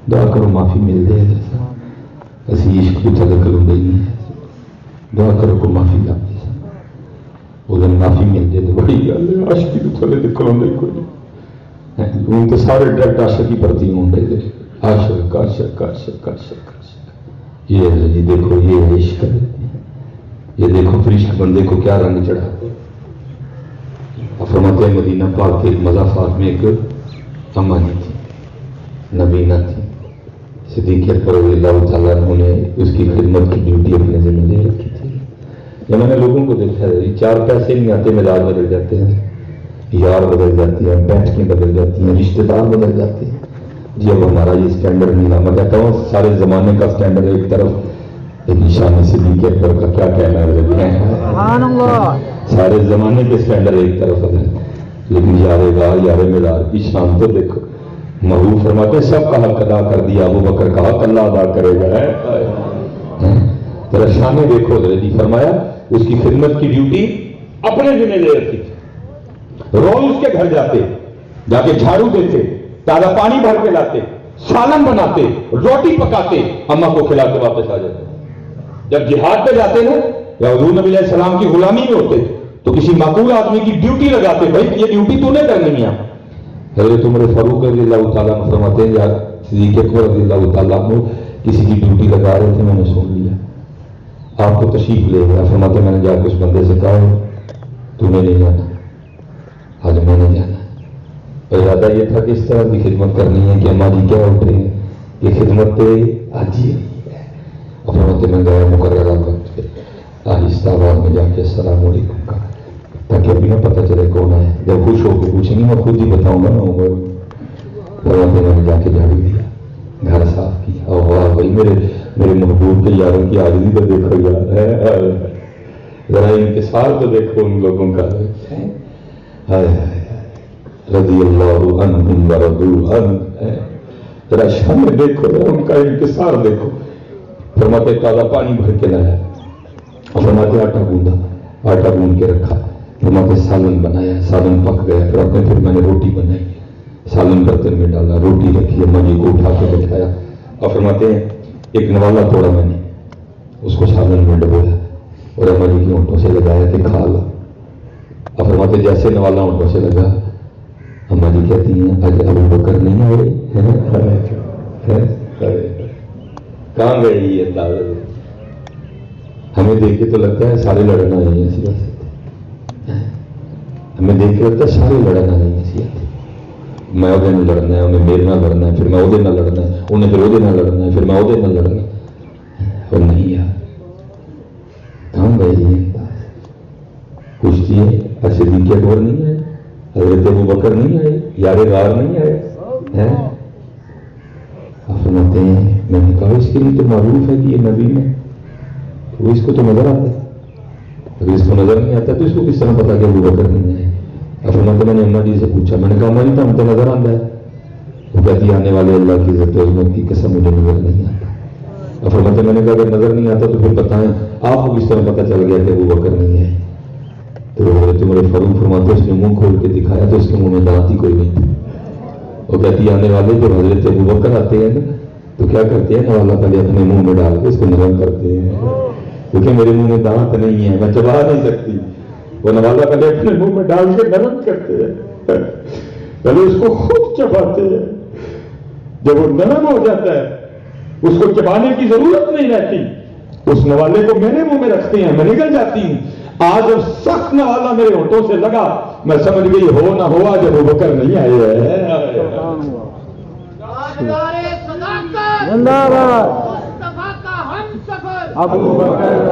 دعا کرو معافی مل جائے اسی عشق کو تھلے کروں دے نہیں ہے دعا کرو کو معافی لگ جائے وہ دن معافی مل جائے تو بڑی گل ہے عاشقی کو تھلے کروں دے کوئی ان کے سارے ڈائریکٹ عاشقی پرتی ہوں دے عاشق عاشق عاشق عاشق عاشق یہ ہے جی دیکھو یہ ہے عشق یہ دیکھو پھر عشق بندے کو کیا رنگ چڑھاتے فرماتے ہیں مدینہ پاک کے ایک مضافات میں ایک امانی تھی نبینہ تھی صدیق اکبر رضی اللہ تعالیٰ نے اس کی خدمت کی ڈیوٹی اپنے ذمہ لے رکھی تھی جب میں نے لوگوں کو دیکھا ہے 4 پیسے نہیں آتے مزاج بدل جاتے ہیں یار بدل جاتی ہیں بیٹھیں بدل جاتی ہیں رشتے دار بدل جاتے ہیں جی اب ہمارا یہ اسٹینڈرڈ نہیں میں کہتا ہوں سارے زمانے کا اسٹینڈرڈ ایک طرف لیکن شان صدیق اکبر کا کیا کہنا ہے سارے زمانے کے اسٹینڈرڈ ایک طرف ہے لیکن یار گار یار مدار کی شان تو دیکھو محبوب فرماتے سب کا حق ادا کر دیا ابوبکر کا حق اللہ ادا کرے گا ذرا شانے دیکھو ذرا جی فرمایا اس کی خدمت کی ڈیوٹی اپنے ذمہ لے رکھی تھی روز اس کے گھر جاتے جا کے جھاڑو دیتے تازہ پانی بھر کے لاتے سالن بناتے روٹی پکاتے اماں کو کھلا کے واپس آ جاتے جب جہاد پہ جاتے نا یا حضور نبی علیہ السلام کی غلامی میں ہوتے تو کسی معقول آدمی کی ڈیوٹی لگاتے بھائی یہ ڈیوٹی تو نے کرنی ہے حضرت عمر فاروق رضی اللہ تعالیٰ عنہ فرماتے ہیں یا صدیق اکبر رضی اللہ تعالیٰ عنہ کسی کی ڈیوٹی لگا رہے تھے میں نے سن لیا آپ کو تشریف لے گیا فرماتے میں نے جا کے اس بندے سے کہا تمہیں نہیں جانا آج میں نہیں جانا ارادہ یہ تھا کہ اس طرح کی خدمت کرنی ہے کہ ہماری کیا اٹھ رہی ہے یہ خدمت پہ آج ہی ہے اور فرماتے میں گیا مقررہ وقت پہ آہستہ آواز میں جا کے السلام علیکم کہا تاکہ ابھی نہ پتہ چلے کون ہے جب خوش ہو کے پوچھیں گے میں خود ہی بتاؤں گا نا فرماتے میں نے جا کے جھاڑو دیا گھر صاف کیا اور واہ بھائی میرے محبوب کے یاروں کی حاضری تو دیکھو یار ذرا انکسار تو دیکھو ان لوگوں کا رضی اللہ عنہم ورضوا عنہ ذرا شان دیکھو ان کا انکسار دیکھو فرماتے تازہ پانی بھر کے لایا فرماتے آٹا گوند کے رکھا فرماتے سالن بنایا سالن پک گیا پھر میں نے روٹی بنائی سالن برتن میں ڈالا روٹی رکھی اماں جی کو اٹھا کے بٹھایا اور فرماتے ہیں ایک نوالا توڑا میں نے اس کو سالن میں ڈبویا اور اماں جی کی اونٹوں سے لگایا کہ کھا لو اور فرماتے جیسے نوالا اونٹوں سے لگا اماں جی کہتی ہیں آج ابوبکر نہیں آ رہی کہاں گئی یہ دعوت ہمیں دیکھ کے تو لگتا ہے سارے لڑنا آئے ہیں ایسی بات ہمیں دیکھ کے لگتا ہے سارے لڑنا آئے ہیں ایسی بات میں وہ نہ لڑنا ہے انہیں میرے نہ لڑنا ہے پھر میں وہ نہ لڑنا ہے انہیں پھر وہ نہ لڑنا ہے پھر میں وہ نہ لڑنا اور نہیں یار کہاں گئی ہے کچھ کیے صدیق اکبر نہیں آئے حضرت ابوبکر نہیں آئے یار غار نہیں آئے فرماتے ہیں میں نے کہا اس کے لیے تو معروف ہے کہ یہ نبی ہے وہ اس کو تو نظر آتا ہے اگر اس کو نظر نہیں آتا تو اس کو کس طرح پتا کہ ابوبکر نہیں آئے فرماتے میں نے اماں جی سے پوچھا میں نے کہا اماں جی تو ہم تو نظر آتا ہے وہ کہتی آنے والے اللہ کی عزت و عظمت کی قسم مجھے نظر نہیں آتا فرماتے میں نے کہا اگر نظر نہیں آتا تو پھر بتائیں آپ کو کس طرح پتا چل گیا کہ ابوبکر نہیں ہے تو حضرت عمر فاروق فرماتے اس نے منہ کھول کے دکھایا تو اس کے منہ میں دانت ہی کوئی نہیں تھی وہ کہتی آنے والے جب حضرت ابوبکر آتے ہیں نا تو کیا کرتے ہیں نوالا پہلے اپنے منہ میں ڈال کے اس کو نرم کرتے ہیں کیونکہ میرے منہ میں دانت نہیں ہے میں چبا نہیں سکتی وہ نوالا پہلے اپنے منہ میں ڈال کے نرم کرتے ہیں پہلے اس کو خود چباتے ہیں جب وہ نرم ہو جاتا ہے اس کو چبانے کی ضرورت نہیں رہتی اس نوالے کو میرے منہ میں رکھتے ہیں میں نکل جاتی ہوں آج جب سخت نوالا میرے ہونٹوں سے لگا میں سمجھ گئی ہو نہ ہوا جب ابوبکر نہیں آئے ابوبکر